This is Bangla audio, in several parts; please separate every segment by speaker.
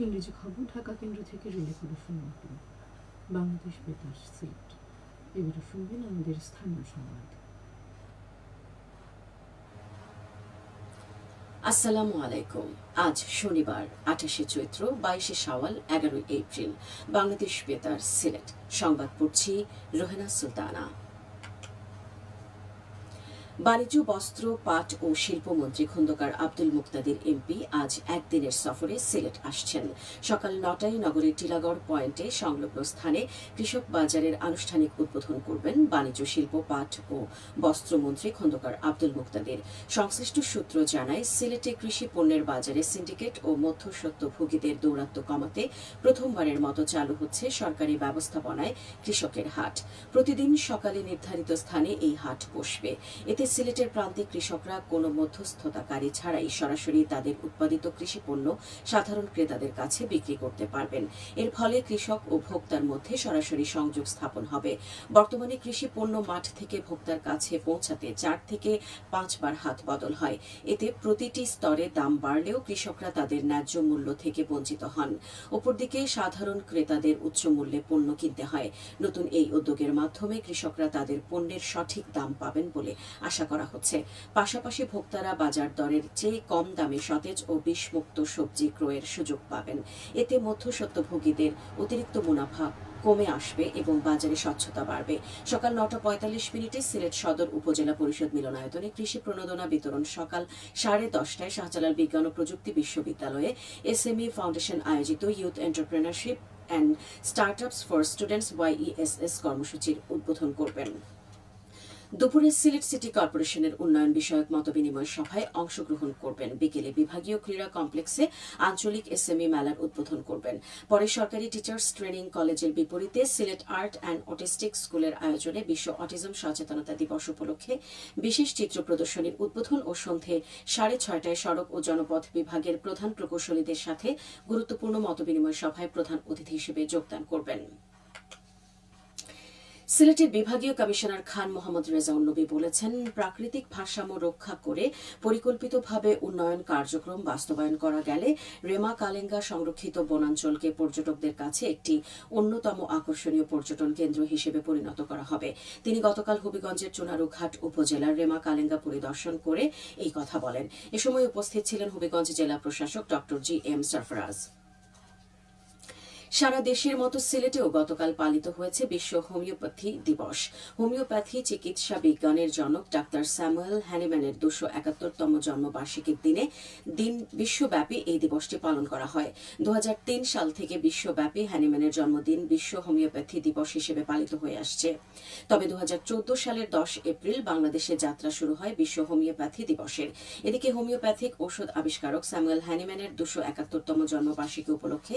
Speaker 1: ইংরেজি খবর ঢাকা কেন্দ্র থেকে রিলে করে শুনবেন বাংলাদেশ বেতার সিলেট। এবারে শুনবেন আমাদের স্থানীয় সংবাদ।
Speaker 2: আসসালামু আলাইকুম। আজ শনিবার 28শে চৈত্র, 22শে শাওয়াল, 11ই এপ্রিল। বাংলাদেশ বেতার সিলেট সংবাদ পড়ছি রোহেনা সুলতানা। বাণিজ্য, বস্ত্র, পাট ও শিল্পমন্ত্রী খন্দকার আব্দুল মুক্তাদির এমপি আজ একদিনের সফরে সিলেট আসছেন। সকাল 9টায় নগরের টিলাগড় পয়েন্টে সংলগ্ন স্থানে কৃষক বাজারের আনুষ্ঠানিক উদ্বোধন করবেন বাণিজ্য, শিল্প, পাট ও বস্ত্রমন্ত্রী খন্দকার আব্দুল মুক্তাদির। সংশ্লিষ্ট সূত্র জানায়, সিলেটে কৃষি পণ্যের বাজারে সিন্ডিকেট ও মধ্যস্বত্বভোগীদের দৌরাত্ম্য কমাতে প্রথমবারের মতো চালু হচ্ছে সরকারি ব্যবস্থাপনায় কৃষকের হাট। প্রতিদিন সকালে নির্ধারিত স্থানে এই হাট বসবে। এতে সিলেটের প্রান্তিক কৃষকরা কোনো মধ্যস্থতাকারী ছাড়াই সরাসরি তাদের উৎপাদিত কৃষি পণ্য সাধারণ ক্রেতাদের কাছে বিক্রি করতে পারবেন। এর ফলে কৃষক ও ভোক্তার মধ্যে সরাসরি সংযোগ স্থাপন হবে। বর্তমানে কৃষি পণ্য মাঠ থেকে ভোক্তার কাছে পৌঁছাতে 4 থেকে 5 বার হাত বদল হয়। এতে প্রতিটি স্তরে দাম বাড়লেও কৃষকরা তাদের ন্যায্য মূল্য থেকে বঞ্চিত হন। অপরদিকে সাধারণ ক্রেতাদের উচ্চ মূল্যে পণ্য কিনতে হয়। নতুন এই উদ্যোগের মাধ্যমে কৃষকরা তাদের পণ্যের সঠিক দাম পাবেন বলে আশা করা হচ্ছে। পাশাপাশি ভোক্তারা বাজার দরের চেয়ে কম দামে সতেজ ও বিষমুক্ত সবজি ক্রয়ের সুযোগ পাবেন। এতে মধ্যস্বত্বভোগীদের অতিরিক্ত মুনাফা কমে আসবে এবং বাজারে স্বচ্ছতা বাড়বে। সকাল 9টা 45 মিনিটে সিলেট সদর উপজেলা পরিষদ মিলনায়তনে কৃষি প্রণোদনা বিতরণ সকাল 10:30টায় শাহজালাল বিজ্ঞান ও প্রযুক্তি বিশ্ববিদ্যালয়ে এসএমই ফাউন্ডেশন আয়োজিত youth entrepreneurship and startups for students YESS কর্মসূচির উদ্বোধন করবেন। দুপুরে সিলেট সিটি কর্পোরেশনের উন্নয়ন বিষয়ক মতবিনিময় সভায় অংশগ্রহণ করবেন। বিকেলে বিভাগীয় ক্রীড়া কমপ্লেক্সে আঞ্চলিক এসএমই মেলার উদ্বোধন করবেন। পরে সরকারি টিচার্স ট্রেনিং কলেজের বিপরীতে সিলেট আর্ট অ্যান্ড অটিস্টিক স্কুলের আয়োজনে বিশ্ব অটিজম সচেতনতা দিবস উপলক্ষে বিশেষ চিত্র প্রদর্শনীর উদ্বোধন ও সন্ধে 6:30টায় সড়ক ও জনপথ বিভাগের প্রধান প্রকৌশলীদের সাথে গুরুত্বপূর্ণ মতবিনিময় সভায় প্রধান অতিথি হিসেবে যোগদান করবেন। সিলেটের বিভাগীয় কমিশনার খান মোহাম্মদ রেজাউল নবী বলেছেন, প্রাকৃতিক ভারসাম্য রক্ষা করে পরিকল্পিতভাবে উন্নয়ন কার্যক্রম বাস্তবায়ন করা গেলে রেমা কালেঙ্গা সংরক্ষিত বনাঞ্চলকে পর্যটকদের কাছে একটি অন্যতম আকর্ষণীয় পর্যটন কেন্দ্র হিসেবে পরিণত করা হবে। তিনি গতকাল হবিগঞ্জের চুনারুঘাট উপজেলার রেমা কালেঙ্গা পরিদর্শন করে এই কথা বলেন। এ সময় উপস্থিত ছিলেন হবিগঞ্জ জেলা প্রশাসক ডক্টর GM সরফরাজ। সারা দেশের মতো সিলেটেও গতকাল পালিত হয়েছে বিশ্ব হোমিওপ্যাথি দিবস। হোমিওপ্যাথি চিকিৎসা বিজ্ঞানের জনক ডাক্তার স্যামুয়েল হ্যানিম্যানের 271তম জন্মবার্ষিকীর দিন বিশ্বব্যাপী এই দিবসটি পালন করা হয়। 2003 সাল থেকে বিশ্বব্যাপী হ্যানিম্যানের জন্মদিন বিশ্ব হোমিওপ্যাথি দিবস হিসেবে পালিত হয়ে আসছে। তবে 2014 সালের 10 এপ্রিল বাংলাদেশে যাত্রা শুরু হয় বিশ্ব হোমিওপ্যাথি দিবসের। এদিকে হোমিওপ্যাথিক ঔষধ আবিষ্কারক স্যামুয়েল হ্যানিম্যানের 271তম জন্মবার্ষিকী উপলক্ষে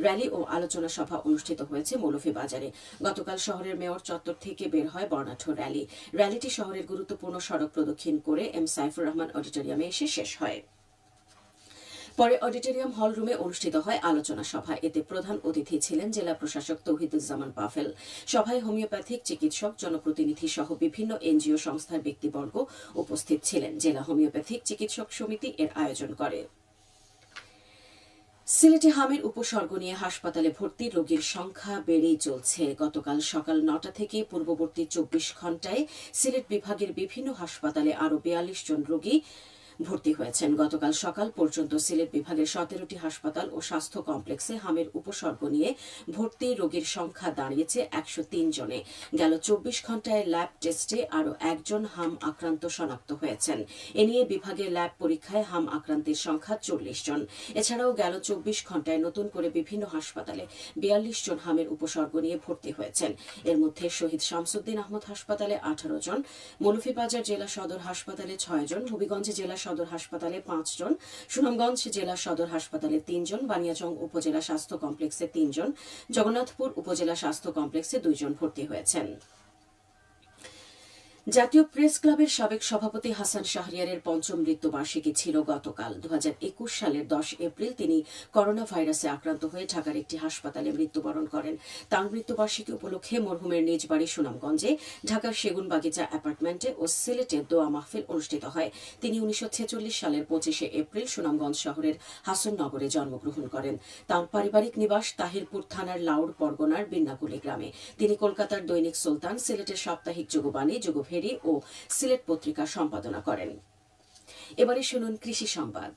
Speaker 2: র্যালি ও আলোচনা সভা অনুষ্ঠিত হয়েছে মৌলভীবাজারে। গতকাল শহরের মেয়র চত্বর থেকে বের হয় বর্ণাঢ্য র্যালি। র্যালিটি শহরের গুরুত্বপূর্ণ সড়ক প্রদক্ষিণ করে এম সাইফুর রহমান অডিটোরিয়ামে এসে শেষ হয়। পরে অডিটোরিয়াম হল রুমে অনুষ্ঠিত হয় আলোচনা সভা। এতে প্রধান অতিথি ছিলেন জেলা প্রশাসক তৌহিদুজ্জামান পাফেল। সভায় হোমিওপ্যাথিক চিকিৎসক, জনপ্রতিনিধি সহ বিভিন্ন NGO সংস্থার ব্যক্তিবর্গ উপস্থিত ছিলেন। জেলা হোমিওপ্যাথিক চিকিৎসক সমিতি এর আয়োজন করে। সিলেটে হামের উপসর্গ নিয়ে হাসপাতালে ভর্তি রোগীর সংখ্যা বেড়েই চলছে। গতকাল সকাল 9টা থেকে পূর্ববর্তী 24 ঘণ্টায় সিলেট বিভাগের বিভিন্ন হাসপাতালে আরও 42 জন রোগী ভর্তি হয়েছেন। গতকাল সকাল পর্যন্ত সিলেট বিভাগের 17টি হাসপাতাল ও স্বাস্থ্য কমপ্লেক্সে হামের উপসর্গ নিয়ে ভর্তি রোগীর সংখ্যা দাঁড়িয়েছে 103 জনে। গেল 24 ঘণ্টায় ল্যাব টেস্টে আরও একজন হাম আক্রান্ত শনাক্ত হয়েছেন। এ নিয়ে বিভাগের ল্যাব পরীক্ষায় হাম আক্রান্তের সংখ্যা 40 জন। এছাড়াও গেল 24 ঘণ্টায় নতুন করে বিভিন্ন হাসপাতালে 42 জন হামের উপসর্গ নিয়ে ভর্তি হয়েছেন। এর মধ্যে শহীদ শামসুদ্দিন আহমদ হাসপাতালে 18 জন, মৌলভীবাজার জেলা সদর হাসপাতালে 6 জন, হবিগঞ্জ জেলা সদর হাসপাতালে 5 জন, সুনামগঞ্জ জেলা সদর হাসপাতালে 3 জন, বানিয়াচং উপজেলা স্বাস্থ্য কমপ্লেক্সে 3 জন, জগন্নাথপুর উপজেলা স্বাস্থ্য কমপ্লেক্সে 2 জন ভর্তি হয়েছেন। জাতীয় প্রেস ক্লাবের সাবেক সভাপতি হাসান শাহরিয়ারের পঞ্চম মৃত্যুবার্ষিকী ছিল গতকাল। 2021 সালের 10 এপ্রিল তিনি করোনা ভাইরাসে আক্রান্ত হয়ে ঢাকার একটি হাসপাতালে মৃত্যুবরণ করেন। তাঁর মৃত্যুবার্ষিকী উপলক্ষে মরহুমের নিজ বাড়ি সুনামগঞ্জে, ঢাকার সেগুনবাগিচা অ্যাপার্টমেন্টে ও সিলেটে দোয়া মাহফিল অনুষ্ঠিত হয়। তিনি 1946 সালের 25 এপ্রিল সুনামগঞ্জ শহরের হাসননগরে জন্মগ্রহণ করেন। তাঁর পারিবারিক নিবাস তাহিরপুর থানার লাউড় পরগনার বিন্নাকুলি গ্রামে। তিনি কলকাতার দৈনিক সুলতান, সিলেটের সাপ্তাহিক যুগবাণী, যুগভেরি ও সিলেট পত্রিকা সম্পাদনা করেন। এবারে শুনুন কৃষি সংবাদ।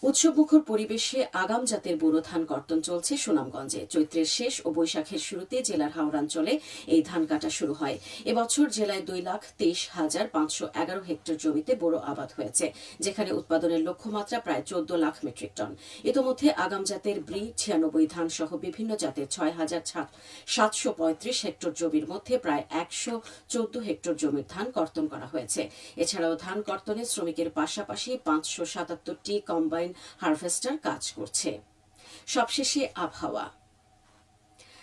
Speaker 2: উৎসবমুখর পরিবেশে আগাম জাতের বোরো ধান কর্তন চলছে সুনামগঞ্জে। চৈত্রের শেষ ও বৈশাখের শুরুতে জেলার হাওড়াঞ্চলে এই ধান কাটা শুরু হয়। এবছর জেলায় 2,23,511 হেক্টর জমিতে বোরো আবাদ হয়েছে, যেখানে উৎপাদনের লক্ষ্যমাত্রা প্রায় 14 লাখ মেট্রিক টন। ইতোমধ্যে আগাম জাতের ব্রি 96 ধান সহ বিভিন্ন জাতের 6,735 হেক্টর জমির মধ্যে প্রায় 114 হেক্টর জমির ধান কর্তন করা হয়েছে। এছাড়াও ধান কর্তনে শ্রমিকের পাশাপাশি 577টি কম্বাইন হারভেস্টার কাজ করছে। সবশেষে আবহাওয়া।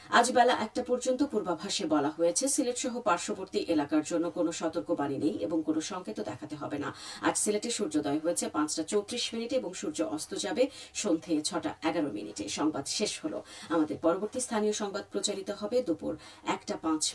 Speaker 2: আজ বেলা 1টা পর্যন্ত পূর্বাভাসে বলা হয়েছে সিলেট সহ পার্শ্ববর্তী এলাকার জন্য কোনো সতর্কবাণী নেই এবং কোনো সংকেত দেখাতে হবে না। আজ সিলেটে সূর্যোদয় হয়েছে 5টা 34 এবং সূর্য অস্ত যাবে সন্ধে 6টা11। সংবাদ শেষ হলো। আমাদের পরবর্তী স্থানীয় সংবাদ প্রচারিত হবে দুপুর 1টা 5।